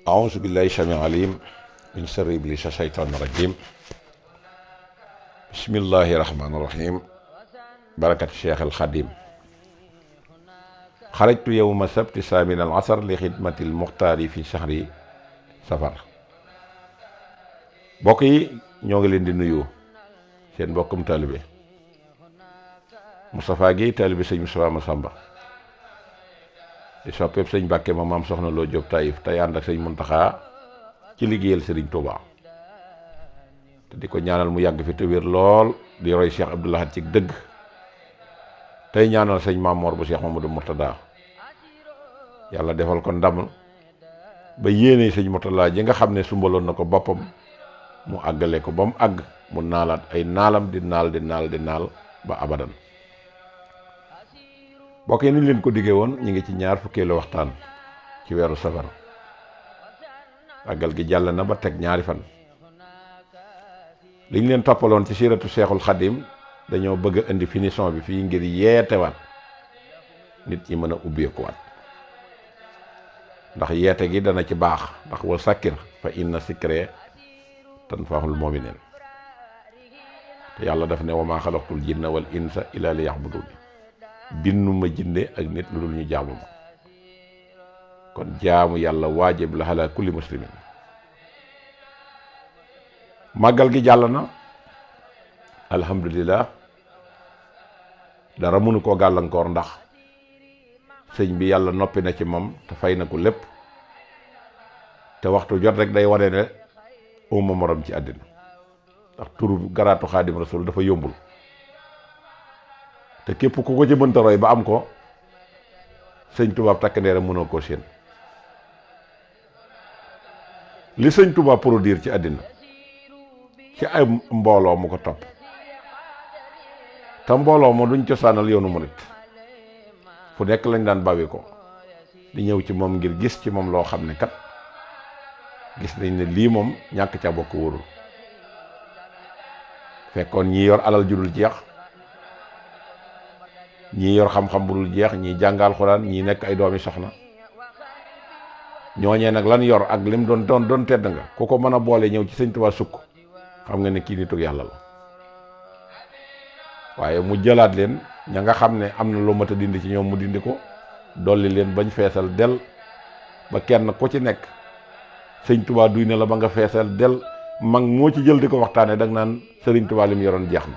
أعوذ بالله السميع العليم من شر إبليس الشيطان الرجيم بسم الله الرحمن الرحيم بركة الشيخ الخديم خرجت يوم السبت الثامن العصر لخدمة المختار في شهر safar mbokk yi ñoo ngi leen di nuyu seen mbokkum taalibe Moustapha Guèye taalibe sëñ Moustapha Massamba di soppeeb sëñ Mbàkke ma maam soxna Loo Jóob Taïf tey ànd ak sëñ Muntaxa ci liggéeyal sëriñ Touba te di ko ñaanal mu yàgg fi te wér lool di roy Cheikh Abdoul Ahad ci dëgg tey ñaanal sëñ Mamoor bu Cheikh Mamadou Mourtada yàlla defal ko ndam ba yéene sëñ Mourtada ji nga xam ne sumbaloon na ko boppam mu àggale ko ba mu àgg mu naalaat ay naalam di naal ba abadan mbokk yi ni leen ko diggee woon ñu ngi ci ñaar fukkeelu waxtaan ci weeru safar àggal gi jàll na ba teg ñaari fan liñ leen toppaloon ci siiratu Seexul Xadim dañoo bëgg a indi finition bi fii ngir yeetewaat nit ñi mën a ubbeekuwaat ndax yeete gi dana ci baax ndax wa sakkir fa inna sikre tanfa'ul mu'minin te yàlla daf ne wa maa xalaqtul jinna wal insa illa li ya'budun binnu ma jinne ak nit lu dul ñu jaamu ma kon jaamu yàlla waajib la ala kulli muslimin màggal gi jàll na alhamdulillah dara mënu koo gàllankoor ndax sëñ bi yàlla noppi na ci moom te fay na ko lépp te waxtu jot rek day wane ne uma morom ci àddina ndax turu garaatu xaadim rasul dafa yombul te képp ku ko ci mënta roy ba am ko sëñ tubaab takk ndeeram mënoo koo séen li sëñ tubaab produire ci àddina ci ay mbooloo mu ko topp te mbooloo ma duñ cosaanal yoonu murit fu nekk lañ daan bawi ko di ñëw ci moom ngir gis ci moom loo xam ne kat gis nañ ne lii moom ñàkk ca bokk wóorul fekkoon ñii yor alal ju dul jeex ñii yor xam-xam bu dul jeex ñii jàngal xuraan ñii nekk ay doomi soxna ñooñee nag lan yor ak lim doon tedd nga ku ko mën a boole ñëw ci sëñ Tuubaa sukk xam nga ne kii nitug yàlla la waaye mu jëlaat leen ña nga xam ne am na lu mat a dindi ci ñoom mu dindi ko dolli leen bañ feesal del ba kenn ku ci nekk sëñ Tuubaa duy na la ba nga feesal del mag moo ci jël di ko waxtaane dag naan sëriñ Tuubaa li mu yoroon jeex na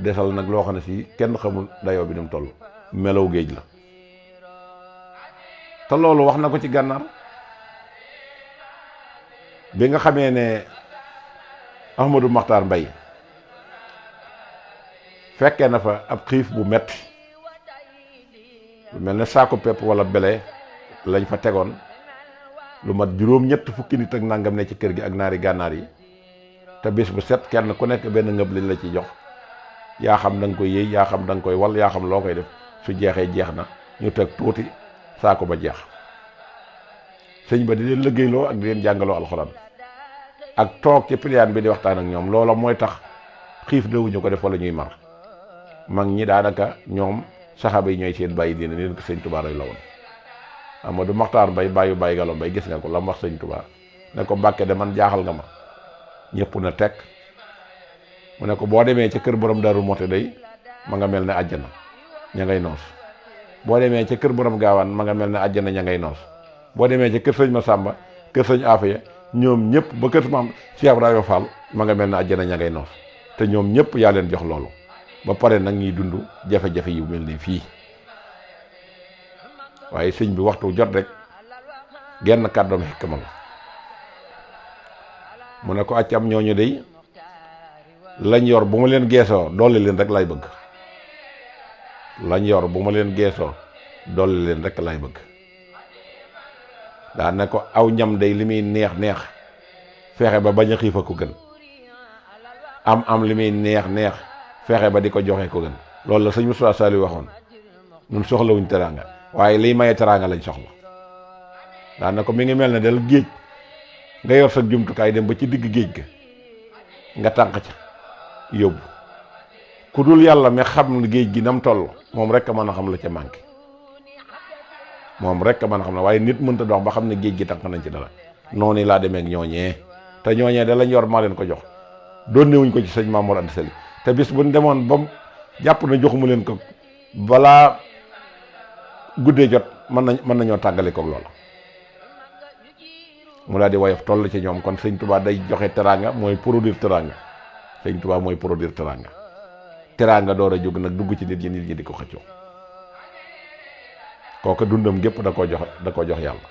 desal nag loo xam ne si kenn xamul dayoo bi ni mu toll melaw géej la te loolu wax na ko ci gànnaar bi nga xamee ne Ahmadou Makhtar Mbaye fekkee na fa ab xiif bu metti lu mel ne saako pepp wala bele lañ fa tegoon lu mat juróom-ñett fukki nit ak nangam ne ci kër gi ak naari gànnaar yi te bis bu set kenn ku nekk benn ngëb liñ la ci jox yaa xam da nga koy yëy yaa xam da nga koy wal yaa xam loo koy def su jeexee jeex na ñu teg tuuti saako ba jeex sëñ ba di leen liggéeyloo ak di leen jàngaloo alxuraan ak toog ci piliyaan bi di waxtaan ak ñoom loola mooy tax xiif dawuñu ko def wala ñuy mar mag ñi daanaka ñoom saxaaba yi ñooy seen bàyyi diine leen ko sëñ Tuubaa rek la woon Amadou Makhtar Mbaye bàyyi Galo Mbaye gis nga ko la mu wax sëñ Tuubaa ne ko Mbàkke de man jaaxal nga ma ñëpp na teg mu ne ko boo demee ca kër borom Daaru Muxti day ma nga mel ne àjjana ña ngay noos boo demee ca kër borom Gaawaan ma nga mel ne àjjana ña ngay noos boo demee ca kër sëñ Masamba kër sëñ Afia ñoom ñëpp ba kër maam Cheikh Ibrahima Fall ma nga mel ne àjjana ña ngay noos te ñoom ñëpp yaa leen jox loolu ba pare nag ñuy dund jafe-jafe yu mel ni fii waaye sëñ bi waxtu jot rek genn kàddoom xikma la mu ne ko accam ñooñu dey lañ yor bu ma leen geesoo dolli leen rek lay bëgg lañ yor bu ma leen geesoo dolli leen rek lay bëgg daa ne ko aw ñam day li muy neex fexe ba bañ a xiif a ko gën am li muy neex fexe ba di ko joxe ko gën loolu la sëñ Moussa Saliou waxoon ñun soxlawuñ teraanga waaye liy maye teraanga lañ soxla daa ne ko mi ngi mel ne del géej nga yor sa jumtukaay dem ba ci digg géej ga nga tànq ca yóbbu ku dul yàlla mi xam géej gi nam toll moom rek a mën a xam la ca manqué moom rek man xam ne waaye nit mënta dox ba xam ne géej gi tànk nañ ci dara noonu laa demee ak ñooñee te ñooñee da lañ yor maa leen ko jox doon newuñ ko ci sëñ Mamour Anta Sali te bis buñ demoon ba jàpp na joxuma leen ko balaa guddee jot mën nañoo tàggale koog loola mu daal di woyof toll ci ñoom kon sëñ Touba day joxe teraanga mooy produire teraanga sëñ Touba mooy produire teraanga door a jóg nag dugg ci nit ñi di ko xëccoo kooku dundam gépp da koo jox yàlla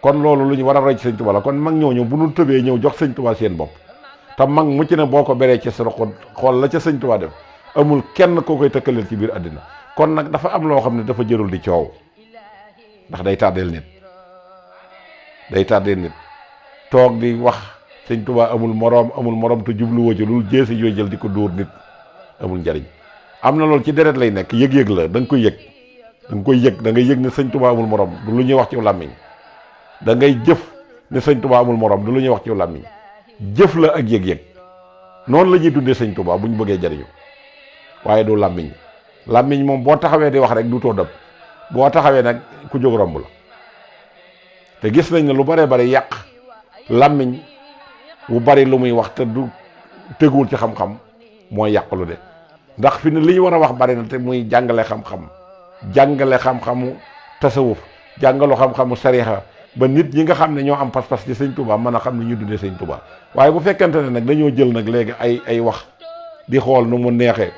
kon loolu lu ñu war a roy ci sëñ Touba la kon mag ñooñu bu ñu tëbee ñëw jox sëñ Touba seen bopp te mag mu ci ne boo ko beree ci sa xool la ca sëñ Touba def amul kenn koo koy tëkkaleel ci biir àddina kon nag dafa am loo xam ne dafa jërul di coow ndax day tardeel nit toog di wax sëñ Touba amul moroom te jubluwoo ci lu jeesi yooy jël di ko dóor nit amul njariñ am na loolu ci deret lay nekk yëg-yëg la da nga koy yëg da ngay yëg ne sëñ Touba amul moroom du lu ñuy wax ci làmmiñ da ngay jëf ne sëñ Touba amul moroom du lu ñuy wax ci làmmiñ jëf la ak yëg-yëg noonu la ñuy dundee sëñ Touba bu ñu bëggee jariñu waaye du làmmiñ moom boo taxawee di wax rek du too dëpp boo taxawee nag ku jóg romb la te gis nañ ne lu bare bari yàq làmmiñ wu bari lu muy wax te du teguwul ci xam-xam mooy yàqulu de ndax fi ne li ñu war a wax bari na te muy jàngale xam-xamu tasawuf jàngalu xam-xamu sariixa ba nit ñi nga xam ne ñoo am pas-pas ci sëñ Touba mën a xam ne ñu dundee sëñ Touba waaye bu fekkente ne nag dañoo jël nag léegi ay wax di xool nu mu neexee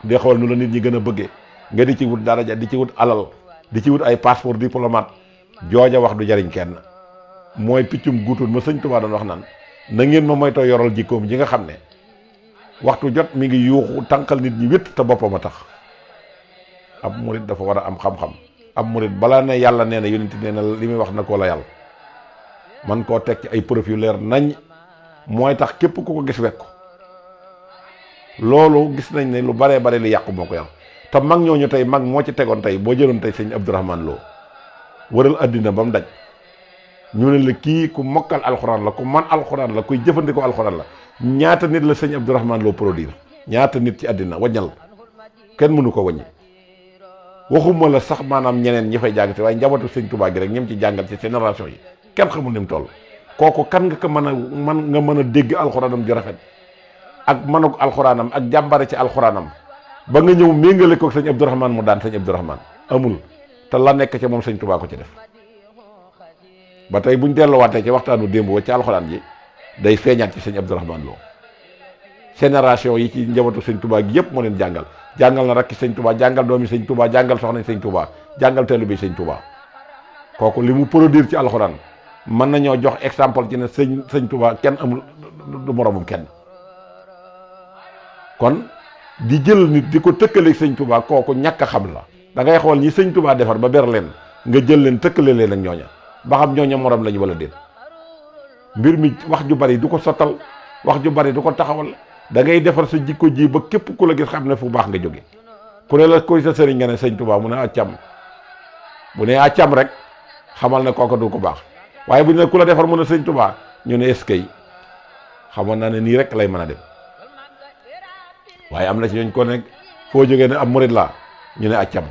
di xool nu la nit ñi gën a bëggee nga di ci wut daraja di ci wut alal di ci wut ay passeport diplomate jooja wax du jariñ kenn mooy piccum guutul ma sëñ Touba doon wax naan na ngeen ma moytoo yoral jikkoom ji nga xam ne waxtu jot mi ngi yuuxu tànqal nit ñi wét te boppam a tax ab murit dafa war a am xam-xam ab murit balaa ne yàlla nee na yonent nee na li muy wax na koo la yàlla man koo teg ci ay preuve yu leer nañ mooy tax képp ku ko gis wekk ko loolu gis nañ ne lu baree bare li yàqu moo ko yàlla te mag ñooñu tey mag moo ci tegoon tey boo jëloon tey sëñ Abdourahmane Lo wëral àddina ba mu daj ñu ne la kii ku mokkal alxuraan la ku man alxuraan la kuy jëfandikoo alxuraan la ñaata nit la sëñ Abdourahmane Lo produire ñaata nit ci àddina waññal kenn mënu ko waññi waxuma la sax maanaam ñeneen ñi fay jàng te waaye njabootu sëñ Touba gi rek ñem ci jàngal ci génération yi kenn xamul ni mu toll kooku kan nga ko mën a dégg alxuraanam ju rafet ak manuk alxuraanam ak jàmbare ci alxuraanam ba nga ñëw méngale ko sëñ Abdourahmane mu daan sëñ Abdourahmane amul te la nekk ca moom sëñ Touba ko ci def ba tey buñ delluwaatee ci waxtaanu démb wa ci alxuraan ji day feeñaat ci sëñ Abdourahmane Lo génération yi ci njabootu sëñ Touba gi yëpp moo leen jàngal na rakki sëñ Touba jàngal doomi sëñ Touba jàngal soxna sëñ Touba jàngal taalibe sëñ Touba kooku li mu produire ci alxuraan mën nañoo jox exemple ci ne sëñ Touba kenn amul du moromum kenn kon di jël nit di ko tëkkaleeg sëñ Touba kooku ñàkk a xam la da ngay xool ñi sëñ Touba defar ba ber leen nga jël leen tëkkale leen ak ñooña ba xam ñooña morom lañu wala déet mbir mi wax ju bari du ko sottal wax ju bari du ko taxawal da ngay defar sa jikko ji ba képp ku la gis xam ne fu baax nga jóge ku ne la koy sa sëriñ nga ne sëñ Touba mu ne accam bu ne accam rek xamal ne kooka du ko baax waaye bu ñu ne ku la defar mu ne sëñ Touba ñu ne eskay xamoon naa ne nii rek lay mën a dem waaye am na ci ñooñ ko ne foo jógee ne am murid laa ñu ne accam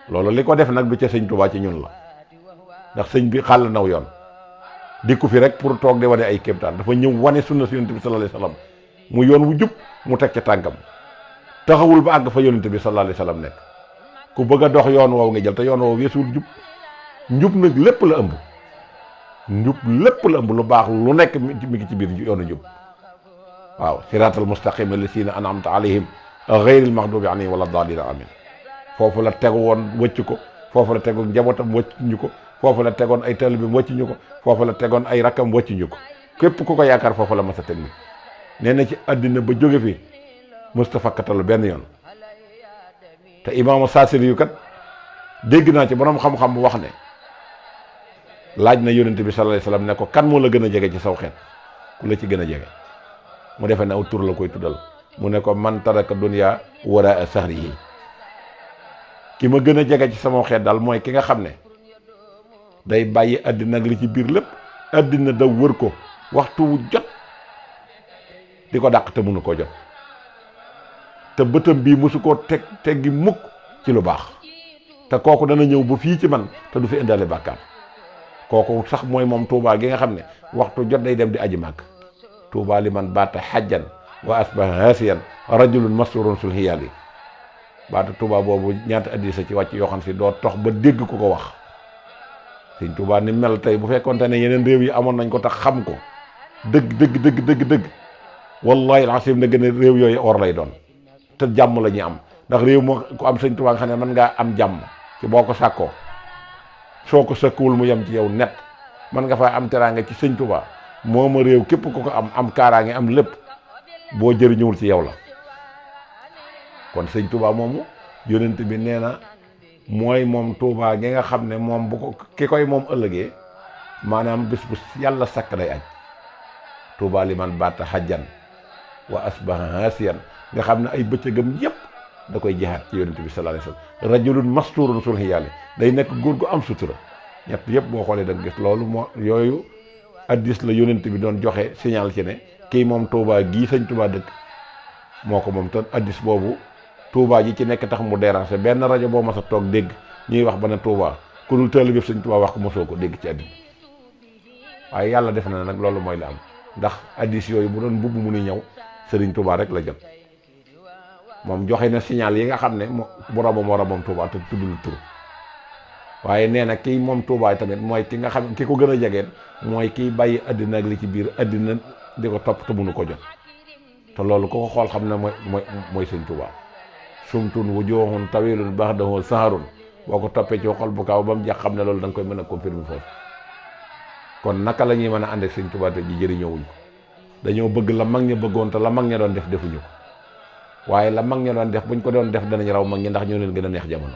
loolu li ko def nag du ca sëñ Touba ci ñun la ndax sëñ bi xàll naw yoon dikku fi rek pour toog di wane ay kéemtaan dafa ñëw wane sunna si yonent bi sallallahu alayhi wasallam mu yoon wu jub mu teg ca tànkam taxawul ba àgg fa yonent bi sallallahu alayhi wasallam nekk ku bëgg a dox yoon woow nga jël te yoon woow weesuwul njub nag lépp la ëmb lu baax lu nekk mi ngi ci biir yoonu njub waaw siraatal mustaqim allazina an'amta alayhim ghayril maghdubi alayhim wala daalliin amin foofu la tegu woon wëcc ko foofu la tegu njabootam wëcc ñu ko foofu la tegoon ay taalibeem wëcc ñu ko foofu la tegoon ay rakkam wëcc ñu ko képp ku ko yaakaar foofu la mas a teg ni nee na ci àddina ba jóge fi Mustafa katalu benn yoon te imaamu Saasili yu kat dégg naa ci borom xam-xam bu wax ne laaj na yonent bi sallallahu alayhi wasallam ne ko kan moo la gën a jege ci saw xeet ku la ci gën a jege mu defee ne aw tur la koy tuddal mu ne ko man taraka dunya waraa sahri yi ki ma gën a jege ci sama xeet daal mooy ki nga xam ne day bàyyi àddina ak li ci biir lépp àddina da wër ko waxtu wu jot di ko dàq te mënu koo jot te bëtam bii mosu koo teggi mukk ci lu baax te kooku dana ñëw ba fii ci man te du fi indaale bàkkaar kooku sax mooy moom Touba gi nga xam ne waxtu jot day dem di aji màgg Touba li man baata xajjan wa asbaha hasiyan rajulun masrurun sul xiyaali baata Touba boobu ñaata addi sa ci wàcc yoo xam si doo tox ba dégg ko ko wax sëñ Touba ni mel tey bu fekkonte ne yeneen réew yi amoon nañ ko tax xam ko dëgg wallahi alazim na gën a réew yooyu or lay doon te jàmm la ñuy am ndax réew moo ku am sëñ Touba nga xam ne mën ngaa am jàmm ci boo ko sàkkoo soo ko sëkkuwul mu yem ci yow net mën nga faa am teraanga ci sëñ Touba mooma réew képp ku ko am kaaraange am lépp boo jëriñëwul ci yow la kon sëñ Touba moomu yonent bi nee na mooy moom Touba gi nga xam ne moom bu ko ki koy moom ëllëgee maanaam bés bu yàlla sakk day aj Touba li man baata xajjan wa asbaha hasiyan nga xam ne ay bëccëgam yépp da koy jihaat ci yonent bi sallallahu alayhi wasallam rajulun masturun sul xiyaali day nekk góor gu am sutura ñett yépp boo xoolee da nga gis loolu moo yooyu addis la yonent bi doon joxe signal ci ne kii moom Touba gii sëñ Touba dëkk moo ko moom te addis boobu Touba ji ci nekk tax mu déranger benn rajo boo mas a toog dégg ñuy wax ba ne Touba ku dul teel bi sëñ Touba wax ko mosoo ko dégg ci addis waaye yàlla def na nag loolu mooy la am ndax addis yooyu bu doon mbubb mu ni ñëw Sëriñ Touba rek la jot moom joxe na signal yi nga xam ne boromam war a moom Touba te tuddul tur waaye nee na kii moom Touba tamit mooy ki nga xam ki ko gën a jegeen mooy kiy bàyyi àddina ak li ci biir àddina di ko topp te mënu ko jot te loolu ko ko xool xam ne mooy Sëriñ Touba sumtun wujuhun tawilun ba'dahu saharun boo ko toppee ci xol bu kaaw ba mu jax xam ne loolu da nga koy mën a confirmer foofu kon naka la ñuy mën a ànd ak Sëriñ Touba te ji jëriñoowuñ ko dañoo bëgg la mag ña bëggoon te la mag ña doon def defuñu ko waaye la mag ña doon def buñ ko doon def danañ raw mag ñi ndax ñoo leen gën a neex jamono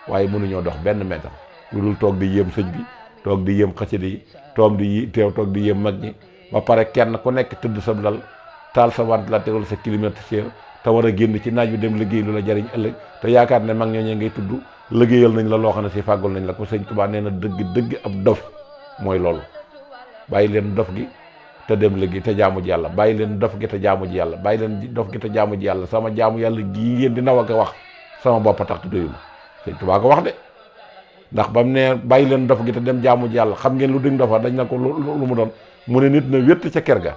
waaye mënuñoo dox benn mètre lu dul toog di yéem sëñ bi toog di yéem xasida yi toog di yéem mag ñi ba pare kenn ku nekk tëdd sa dal taal sa ventilateur sa climatiseur te war a génn ci naaj bi dem liggéey lu la jariñ ëllëg te yaakaar ne mag ñooñu ngay tudd liggéeyal nañ la loo xam ne si fàggul nañ la ko sëñ Tuubaa nee na dëgg ab dof mooy loolu bàyyi leen dof gi te dem liggéey te jaamu ji yàlla bàyyi leen dof gi te jaamu ji yàlla bàyyi leen dof gi te jaamu ji yàlla sama jaamu yàlla gii ngeen di naw ak wax sama bopp tax te doyul sëñ Tuubaa ko wax de ndax ba mu ne bàyyi leen dof gi te dem jaamu ji yàlla xam ngeen lu dëgg dofa dañ na ko lu mu doon mu ne nit na wétt ca kër ga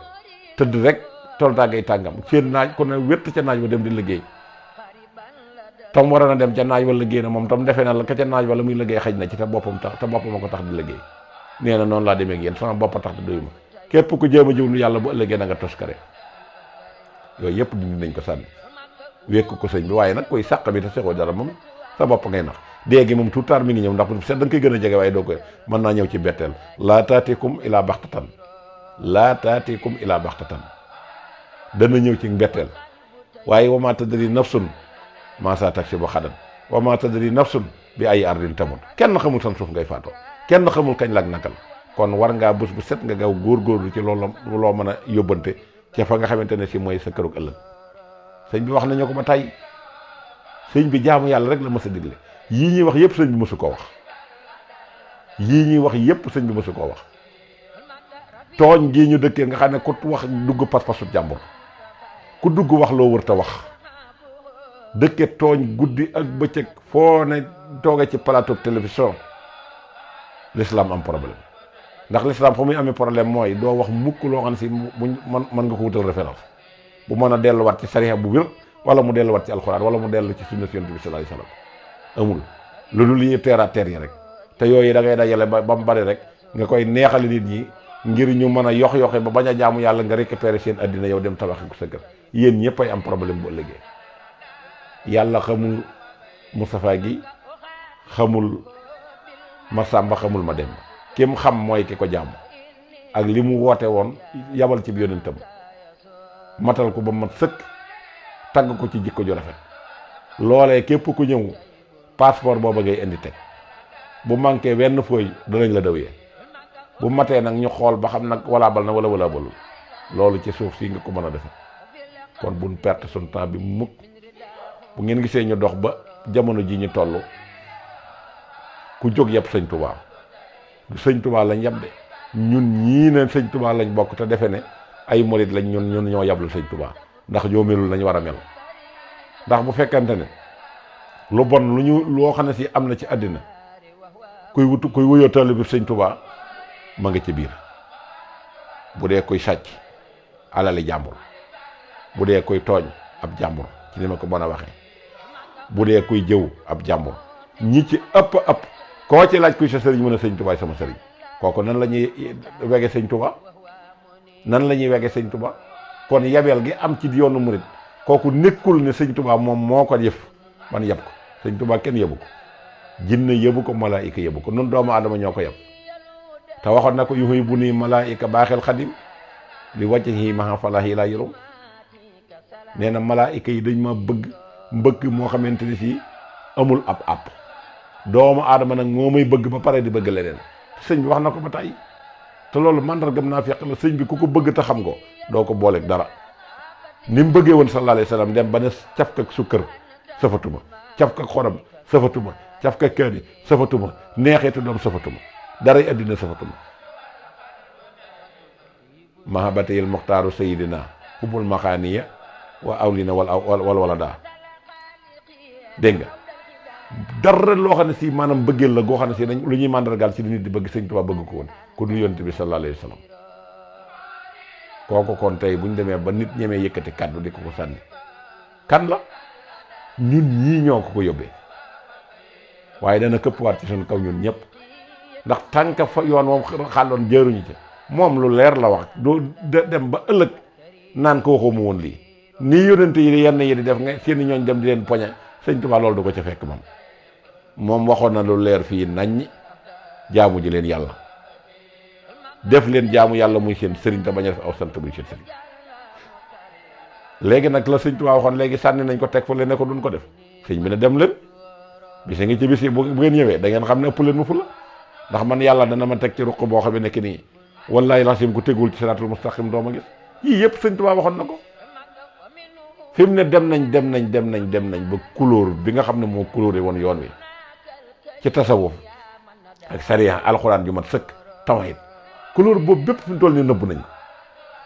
tëdd rek tool tàggay tàngam seen naaj ku ne wétt ca naaj ba dem di liggéey tam war na dem ca naaj wala liggéey na moom tam defee na la ka ca naaj wala muy liggéey xaj na ci te boppam a ko tax di liggéey nee na noonu laa demee ak yéen sama bopp tax te doyuma képp ku jéem a jiwlu yàlla bu ëllëgee na nga toskare yooyu yëpp dindi nañ ko sànni wékk ko sëñ bi waaye nag koy sàq bi te sexoo dara moom sa bopp ngay nax déegi moom tout tard mi ngi ñëw ndax seet da nga koy gën a jege waaye doo koy mën naa ñëw ci betteel laa taatikum ilaa baxtatan dana ñëw ci mbetteel waaye wa maa tadri nafsun maa saa taksibu xadan wa maa tadri nafsun bi ay ardin tamut kenn xamul san suuf ngay faatoo kenn xamul kañ laak nakal kon war ngaa bés bu set nga gaaw góorgóorlu ci loolu loo mën a yóbbante ca fa nga xamante ne si mooy sa kërug ëllëg sëñ bi wax nañu ko ba tey sëñ bi jaamu yàlla rek la mës a digle yii ñuy wax yëpp sëñ bi mësu koo wax sëñ bi mësu koo wax tooñ gii ñu dëkkee nga xam ne ku wax dugg pas-pasu jàmbur ku dugg wax loo wër ta wax dëkke tooñ guddi ak bëccëg foo ne tooge ci plateau télévision l'islam am problème ndax l'islam fa muy amee problème mooy doo wax mukk loo xam ne si buñ mën nga ko wutal référence bu mën a delluwaat ci sariya bu wér wala mu delluwaat ci alxuraan wala mu dellu ci sunna yonent bi sallallahu alayhi wasallam amul lu dul li ñuy terre à terre yi rek te yooyu da ngay dajale ba mu bari rek nga koy neexali nit ñi ngir ñu mën a yox-yoxe ba bañ a jaamu yàlla nga récupérer seen addina yow dem tabax ko sa kër yéen ñëpp ay am problème bu ëllëgee yàlla xamul Moustapha gi xamul Massamba xamul ma dem kim xam mooy ki ko jaamu ak li mu woote woon yabal ci yonentam matal ko ba mat sëkk tagg ko ci jikko ju rafet loolee képp ku ñëw passeport booba ngay indi teg bu manqué wenn fooy danañ la dawee bu matee nag ñu xool ba xam nag walaabal na wala walaabalul loolu ci suuf si nga ko mën a defe kon buñ perte son temps bi mukk bu ngeen gisee ñu dox ba jamono ji ñu toll ku jóg yëpp sëñ Touba du sëñ Touba lañ yab de ñun ñii ne sëñ Touba lañ bokk te defe ne ay morit lañ ñun ñoo yablu sëñ Touba ndax ñoo melul lañ war a mel ndax bu fekkante ne lu bon loo xam ne si am na ci àddina kuy wuyoo taalibe bi sëñ Tuubaa ma nga ci biir. bu dee koy sàcc alali jàmbur, bu dee koy tooñ ab jàmbur ci ni ma ko mën a waxee, bu dee koy jëw ab jàmbur, ñi ci ëpp koo ci laaj kuy sa sëriñ mën a sëñ Tuubaa sama sëriñ. kooku nan la ñuy wege sëñ Tuubaa nan la ñuy wege sëñ Tuubaa kon yabeel gi am ci yoonu murit kooku nekkul ne sëñ Tuubaa moom moo ko yëf man yeb ko. sëñ Tuubaa kenn yebu ko, jinne yebu ko, malaayika yebu ko, nun doomu aadama ñoo ko yeb. te waxoon na ko yuhibbu nii malaayika baaxel xadim li wajhihi maha falahi laa yërum. nee na malaayika yi dañ ma bëgg mbëgg moo xamante ni si amul ab doomu aadama nag moo may bëgg ba pare di bëgg leneen. sëñ bi wax na ko ba tey te loolu mandargam naa fekk la. sëñ bi ku ko bëgg te xam ko doo ko booleeg dara. ni mu bëggee woon sallallahu alayhi wa sallam dem ba ne cafka sukkër safatuma, cafka xorom safatuma, cafka kaani safatuma, neexeetu doom safatuma, daray addina safatuma. mahabatayil muxtaaru sayidina hubul maxaaniya wa awlina wal walada. dégg nga dara loo xam ne si maanaam bëggeel la goo xam ne si dañ lu ñuy màndargaal ci li nit di bëgg sëñ Tuubaa bëgg ko woon ku dul yonent bi sallallahu alayhi wa sallam. kooku kon tey bu ñu demee ba nit ñemee yëkkati kàddu di ko sànni kan la ñun ñii ñoo ko yóbbee waaye dana këppwaat ci suñu kaw ñun ñëpp ndax tànk fa yoon moom xàlloon jëruñu ci moom lu leer la wax doo dem ba ëllëg naan ko waxoo mu woon lii nii yonent yi yenn yi di def nga seeni ñooñ dem di leen poñe sëñ Tuubaa loolu du ko ca fekk moom waxoon na lu leer fii naññ jaamu ji leen yàlla def leen jaamu yàlla muy seen sëriñ te bañ a def aw sant muy seen sëriñ. léegi nag la sëñ Tuubaa waxoon léegi sànni nañ ko teg fa leen ne ko duñ ko def sëñ bi ne dem leen bisa ngi ci bis yi bu ngeen ñëwee da ngeen xam ne ëpp leen mu fu la ndax man yàlla dana ma teg ci ruq boo xam ne nekk nii wallaahi lasim ku tegul ci siraatul mustaqim doo ma gis. yii yëpp sëñ Tuubaa waxoon na ko fi mu ne dem nañ ba couleur bi nga xam ne moo couleur woon yoon wi ci tasawuf ak sariya alxuraan ju mat sëkk tawhid couleur boobu bépp fi mu toll nii nëbb nañ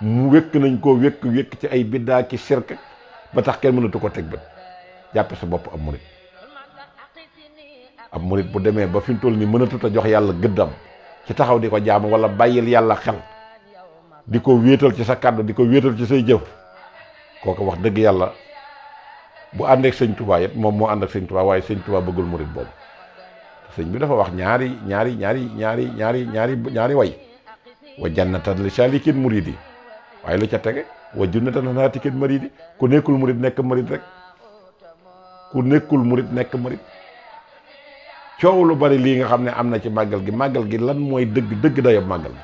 mu wékk nañ koo wékk ci ay biddaa ki sirk ba tax kenn mënatu ko teg bët jàppe sa bopp ab murit bu demee ba fi mu toll nii mënatut a jox yàlla gëddam ci taxaw di ko jaamu wala bàyyil yàlla xel di ko wéetal ci sa kàddu di ko wéetal ci say jëf kooku wax dëgg yàlla bu àndeek sëñ Tuubaa it moom moo ànd ak sëñ Tuubaa waaye sëñ Tuubaa bëggul murit boobu. sëñ bi dafa wax ñaari way wa jannatan li saalikin muridi waaye lu ca tege wa junnatan naatikin maridi ku nekkul murit nekk murit rek ku nekkul murit nekk murit. coow lu bari lii nga xam ne am na ci màggal gi lan mooy dëgg dayob màggal gi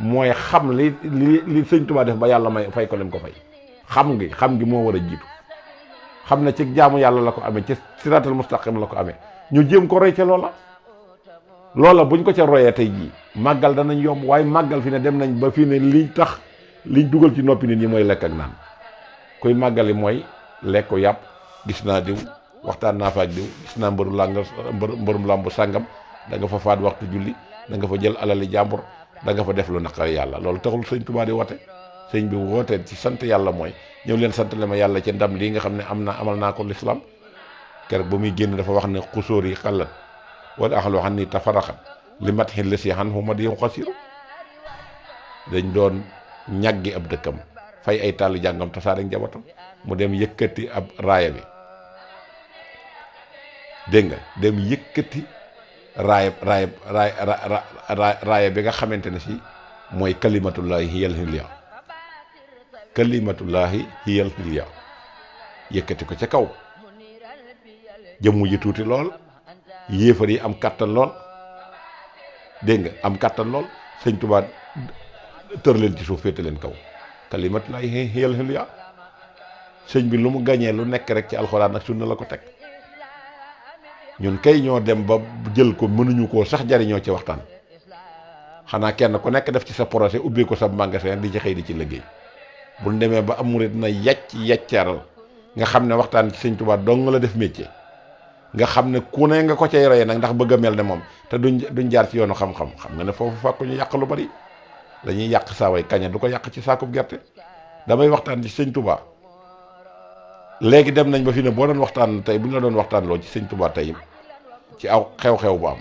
mooy xam li sëñ Tuubaa def ba yàlla may fay ko leen ko fay xam gi moo war a jiitu xam ne ci jaamu yàlla la ko amee ci siraatal mustaqim la ko amee ñu jéem ko roy ca loola buñ ko ca royee tey jii màggal danañ yomb waaye màggal fi ne dem nañ ba fii ne liñ dugal ci noppi nit ñi mooy lekk ak naan kuy màggali mooy lekk yàpp gis naa diw waxtaan naa fa ak diw gis naa mbërum làmbu sàngam da nga fa faat waxtu julli da nga fa jël alali jàmbur da nga fa def lu naqari yàlla loolu taxul sëñ Tuubaa di woote. sëñ bi wootee ci sant yàlla mooy ñëw leen sant le ma yàlla ci ndam lii nga xam ne amal naa ko lislaam keroog ba muy génn dafa wax ne xusóor yi xalat wala axalu xam ni tafaraxat li mat xin lesi xan fu ma di xasiru dañ doon ñaggi ab dëkkam fay ay tàlli jàngam tasaare njabootam mu dem yëkkati ab raaya bi dégg nga dem yëkkati raaya bi nga xamante ne si mooy kalimatullahi hiyal hilya yëkkati ko ca kaw jëmm ji tuuti lool yéefar yi am kàttan lool dégg nga am kàttan lool sëñ Tuubaa tër leen ci suuf féete leen kaw kalimatullahi hiyal hilya sëñ bi lu mu gañee lu nekk rek ci alxuraan ak sunna la ko teg ñun kay ñoo dem ba jël ko mënuñu koo sax jariñoo ci waxtaan xanaa kenn ku nekk def ci sa projet ubbi ko sa magasin di ci xëy di ci liggéey bu demee ba am murit na yaccaral nga xam ne waxtaan ci sëñ Tuubaa dong la def métier nga xam ne ku ne nga ko cay royee nag ndax bëgg a mel ne moom te duñ jaar ci yoonu xam-xam xam nga ne foofu fàkku ñu yàq lu bari dañuy yàq saa way kaña du ko yàq ci saakub gerte damay waxtaan ci sëñ Tuubaa léegi dem nañ ba fi ne boo doon waxtaan tey bu ñu la doon waxtaan loo ci sëñ Tuubaa tey ci aw xew-xew bu am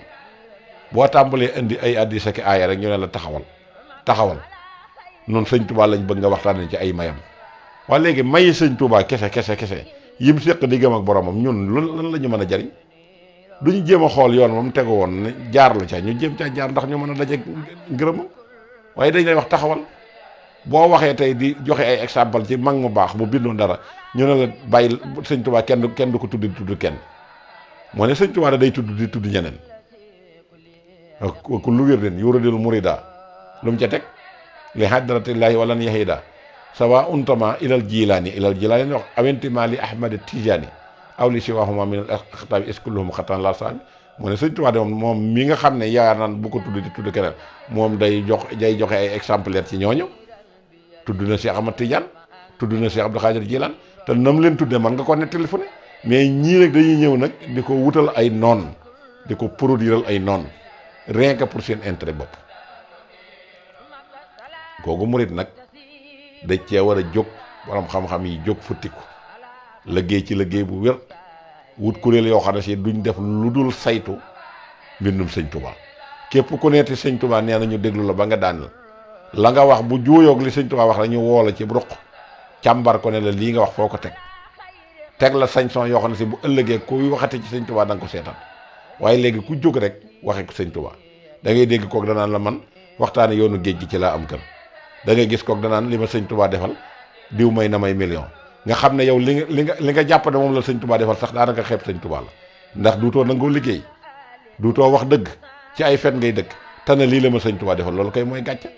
boo tàmbalee indi ay hadiis ak aaya rek ñu ne la taxawal noonu sëñ Tuubaa lañ bëgg nga waxtaanee ci ay mayam waaye léegi mayi sëñ Tuubaa kese yim séq diggam ak boromam ñun lan la ñu mën a jariñ duñu jéem a xool yoon moom tegu woon ne jaar la ca ñu jéem caa jaar ndax ñu mën a daje ngërëmam waaye dañ lay wax taxawal boo waxee tey di joxe ay exemple ci mag mu baax mu bindoon dara ñu ne la bàyyi sëñ Tuubaa kenn du ko tudd kenn moo ne sëñ Tuubaa day tudd ñeneen ku lu wér den yuradil murida lu mu ca teg li hadratillahi wala n yahida sawa untama ilal jilaani wax awentima li ahmad tijaani aw li siwahuma min al axtaabi iskulluhum xatan la saani moo ne sëñ Tuubaa de moom mi nga xam ne yaa naan bu ko tudd keneen moom day joxe ay exemplaire ci ñooñu tudd na Cheikh Ahmad Tidiane tudd na Cheikh Abdou Khadir Jilaan te nam leen tuddee man nga ko nettali fu ne mais ñii nag dañuy ñëw nag di ko wutal ay noon di ko produiral ay noon rien que pour seen intérêt bopp googu murit nag da cee war a jóg borom xam-xam yi jóg futtiku liggéey ci liggéey bu wér wut kuréel yoo xam ne si duñ def lu dul saytu mbindum sëñ Tuubaa képp ku neeti sëñ Tuubaa nee na ñu déglu la ba nga daan la nga wax bu juuyoog li sëñ Tuubaa wax rek ñu woo la ci ruq càmbar ko ne la lii nga wax foo ko teg la sañ-sañ yoo xam ne si bu ëllëgee kuy waxati ci sëñ Tuubaa da nga ko seetaan waaye léegi ku jóg rek waxe ko sëñ Tuubaa da ngay dégg kook danaan la man waxtaane yoonu géej gi ci laa am kër da ngay gis kook danaan li ma sëñ Tuubaa defal diw may na may million nga xam ne yow li nga jàpp ne moom la sëñ Tuubaa defal sax daanaka xeeb sëñ Tuubaa la ndax duutoo nangoo liggéey duutoo wax dëgg ci ay fen ngay dëkk te ne lii la ma sëñ Tuubaa defal loolu koy mooy gàcce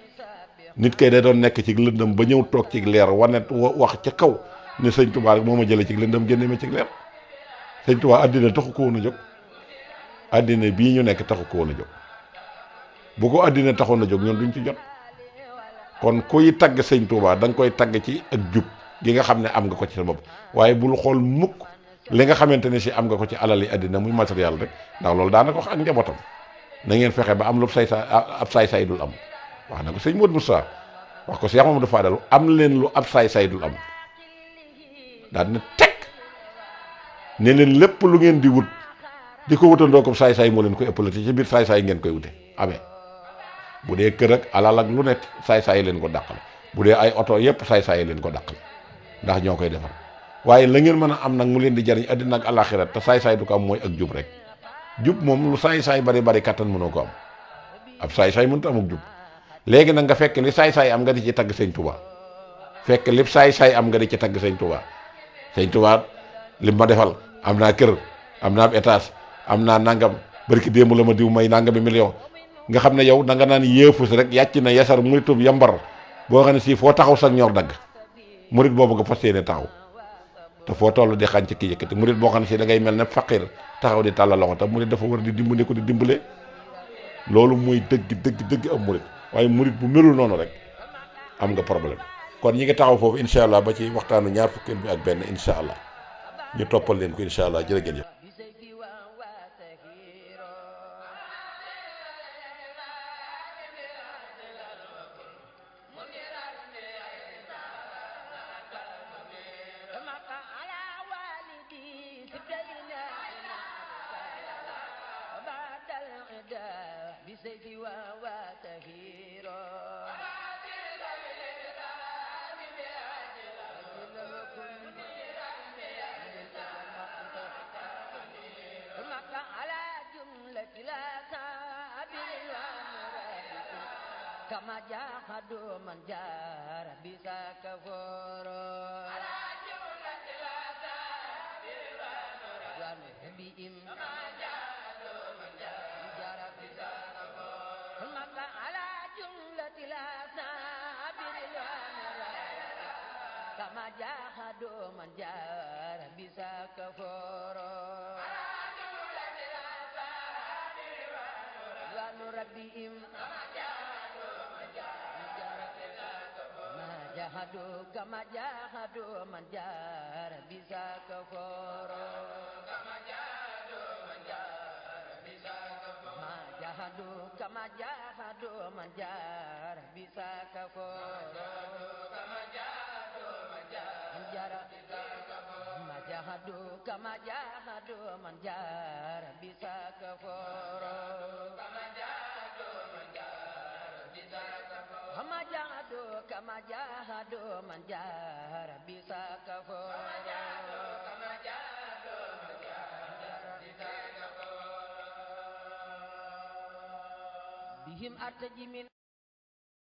nit kay day doon nekk ci lëndëm ba ñëw toog ci leer wane wax ca kaw ne sëñ Tuubaa rek moo ma jëlee ci lëndëm génne ma ci leer sëñ Tuubaa àddina taxu ko woon a jóg àddina bii ñu nekk taxu ko woon a jóg bu ko àddina taxoon a jóg ñun duñ ci jot kon kuy tagg sëñ Tuubaa da nga koy tagg ci ak jub gi nga xam ne am nga ko ci sa bopp waaye bul xool mukk li nga xamante ne si am nga ko ci alal yi àddina muy matériel rek ndax loolu daana ko wax ak njabootam na ngeen fexe ba am lu ab saay-saay dul am wax na ko sëñ Modou Moussa wax ko Cheikh Mamadou Fadal am leen lu ab saay-saay dul am daal na teg ne leen lépp lu ngeen di wut di ko wutandoo ko saay-saay moo leen koy ëppale te ci biir saay-saay ngeen koy wute amee bu dee kër ak alal ak lu nekk saay-saay leen ko dàqal bu dee ay oto yépp saay-saay leen ko dàqal ndax ñoo koy defar waaye la ngeen mën a am nag mu leen di jariñ àddina ak àllaaxira te saay-saay du ko am mooy ak jub rek jub moom lu saay-saay bari kattan mënoo ko am ab saay-saay mënut am ak jub léegi nag nga fekk li saay-saay am nga di ci tagg sëñ Tuubaa fekk li saay-saay am nga di ci tagg sëñ Tuubaa sëñ Tuubaa li ma defal am naa kër am naa ab étage am naa nangam barki démb la ma diw may nangami million nga xam ne yow da nga naan yéefus rek yàcc na yasar muritub yambar boo xam ne si foo taxaw sax ñor dagg murit boobu nga fas yéene taxaw te foo toll di xànc ki yëkkati murit boo xam ne si da ngay mel ne faqir taxaw di tàllal loxo te murit dafa war di dimbale ko di dimbale loolu muy dëgg am murit waaye murit bu melul noonu rek am nga problème kon ñi ngi taxaw foofu incha allah ba ci waxtaanu ñaar fukkeel bi ak benn incha allah ñu toppal leen ko incha allah jërë ngeen jëf كما جاهد من جار بذا كفور على جملة العذاب والنبيهم كما جاهد من جار بذا كفور على جملة العذاب كما جاهد من جار بذا كفور على جملة العذاب والنبيهم جاهدوا كما جاهدوا من جار بذا كفور كما جاهدوا من جار بذا كفور ما جاهدوا كما جاهدوا من جار بذا كفور كما جاهدوا من جار بذا كفور jahadu kama jahadu man jara bisa kafara kama jahadu man jara bisa kafara kama jahadu kama jahadu man jara bisa kafara kama jahadu man jara bisa kafara bihim artaji min